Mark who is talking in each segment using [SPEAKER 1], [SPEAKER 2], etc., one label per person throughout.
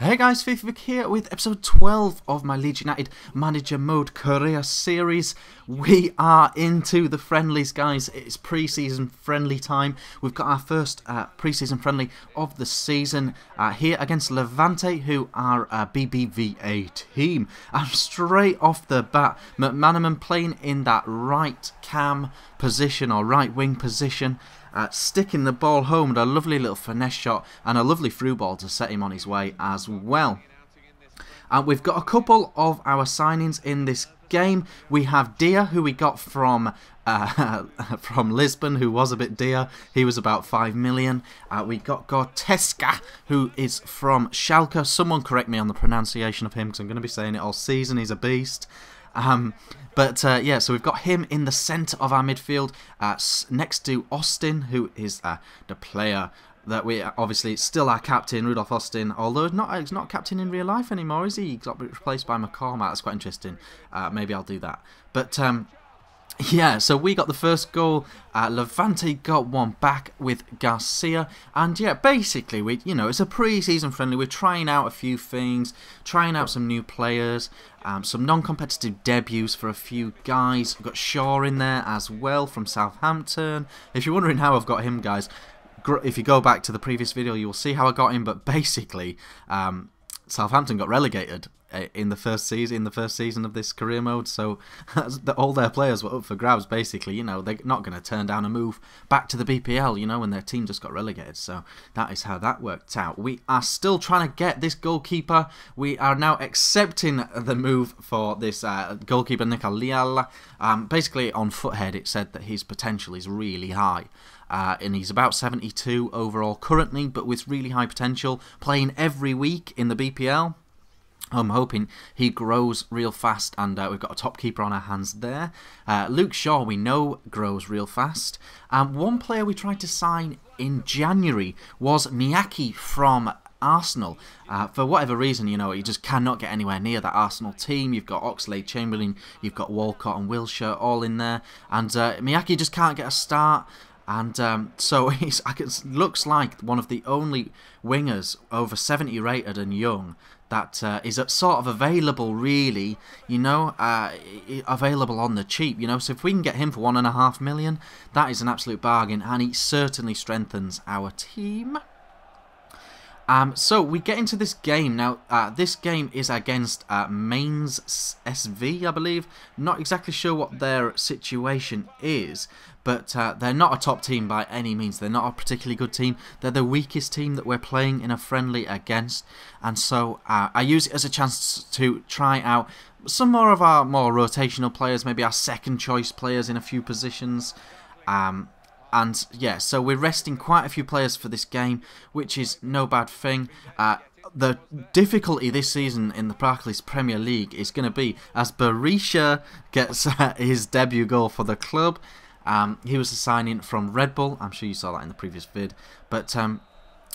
[SPEAKER 1] Hey guys, FIFA here with episode 12 of my Leeds United Manager Mode Career Series. We are into the friendlies, guys. It's pre-season friendly time. We've got our first pre-season friendly of the season here against Levante, who are a BBVA team. And straight off the bat, McManaman playing in that right cam position or right wing position. Sticking the ball home with a lovely little finesse shot and a lovely through ball to set him on his way as well. We've got a couple of our signings in this game. We have Dia, who we got from Lisbon, who was a bit dear. He was about 5 million. We got Gorteska, who is from Schalke. Someone correct me on the pronunciation of him because I'm going to be saying it all season. He's a beast. Yeah, so we've got him in the centre of our midfield, next to Austin, who is the player that we obviously still our captain, Rudolf Austin, although he's not captain in real life anymore, is he? He got replaced by McCormack. That's quite interesting. Maybe I'll do that. But yeah, so we got the first goal. Levante got one back with Garcia, and yeah, basically it's a pre-season friendly. We're trying out a few things, trying out some new players, some non-competitive debuts for a few guys. We've got Shaw in there as well from Southampton. If you're wondering how I've got him, guys, if you go back to the previous video, you will see how I got him. But basically, Southampton got relegated in the first season of this career mode, so all their players were up for grabs. Basically, they're not going to turn down a move back to the BPL, when their team just got relegated. So that is how that worked out. We are still trying to get this goalkeeper. We are now accepting the move for this goalkeeper, Nicola Leal. Basically, on Foothead, it said that his potential is really high. And he's about 72 overall currently, but with really high potential, playing every week in the BPL. I'm hoping he grows real fast, and we've got a top keeper on our hands there. Luke Shaw, we know, grows real fast. One player we tried to sign in January was Miyake from Arsenal. For whatever reason, he just cannot get anywhere near that Arsenal team. You've got Oxlade-Chamberlain, you've got Walcott and Wilshere all in there, and Miyake just can't get a start. And so it looks like one of the only wingers over 70 rated and young that is sort of available, really, available on the cheap, So if we can get him for 1.5 million, that is an absolute bargain, and he certainly strengthens our team. So we get into this game now. This game is against Mainz SV, I believe. Not exactly sure what their situation is, but they're not a top team by any means. They're not a particularly good team. They're the weakest team that we're playing in a friendly against, and so I use it as a chance to try out some more of our more rotational players, maybe our second choice players in a few positions. And yeah, so we're resting quite a few players for this game, which is no bad thing. The difficulty this season in the Barclays Premier League is going to be as Berisha gets his debut goal for the club. He was a signing from Red Bull. I'm sure you saw that in the previous vid. But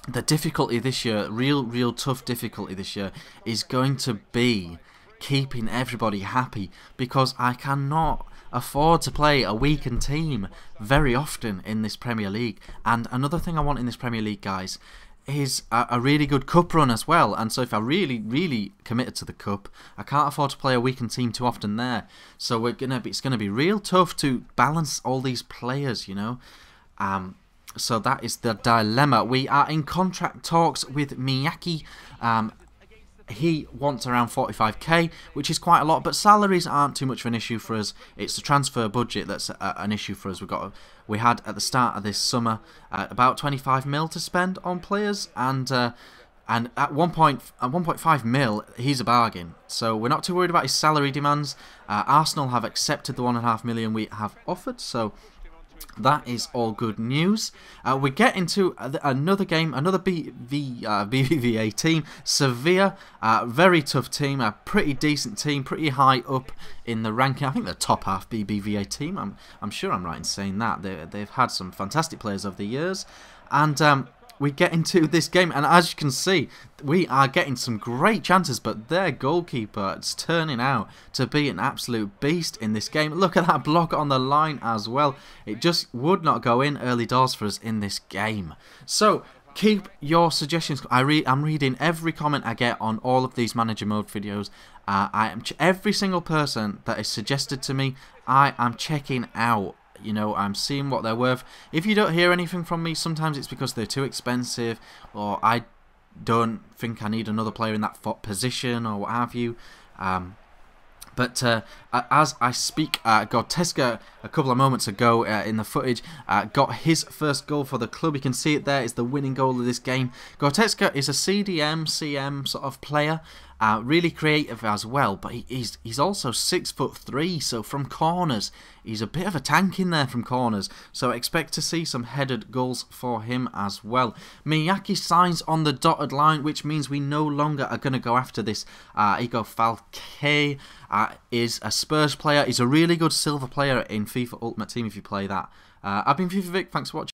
[SPEAKER 1] the difficulty this year, real tough difficulty this year, is going to be keeping everybody happy, because I cannot afford to play a weakened team very often in this Premier League. And another thing I want in this Premier League, guys, is a really good cup run as well. And so if I really committed to the cup, I can't afford to play a weakened team too often there. So it's gonna be real tough to balance all these players, So that is the dilemma. We are in contract talks with Miyake. He wants around 45k, which is quite a lot, but salaries aren't too much of an issue for us. It's the transfer budget that's an issue for us. We had at the start of this summer about 25 mil to spend on players, and at 1.5 mil, he's a bargain. So we're not too worried about his salary demands. Arsenal have accepted the 1.5 million we have offered, so that is all good news. We get into another game, another BBVA team, Sevilla. Very tough team, a pretty decent team, pretty high up in the ranking. I think they're top half BBVA team. I'm sure I'm right in saying that. They've had some fantastic players over the years, and we get into this game, and as you can see, we are getting some great chances, but their goalkeeper is turning out to be an absolute beast in this game. Look at that block on the line as well. It just would not go in early doors for us in this game. So keep your suggestions. I'm reading every comment I get on all of these manager mode videos. Every single person that is suggested to me, I am checking out. You know, I'm seeing what they're worth. If you don't hear anything from me, sometimes it's because they're too expensive, or I don't think I need another player in that position, or what have you. But as I speak, Gorteska, a couple of moments ago in the footage, got his first goal for the club. You can see it there. It's the winning goal of this game. Gorteska is a CDM, CM sort of player. Really creative as well, but he's also 6'3", so from corners, he's a bit of a tank in there from corners, so expect to see some headed goals for him as well. Miyake signs on the dotted line, which means we no longer are going to go after this. Igor Falque is a Spurs player. He's a really good silver player in FIFA Ultimate Team if you play that. I've been FIFA Vic, thanks for watching.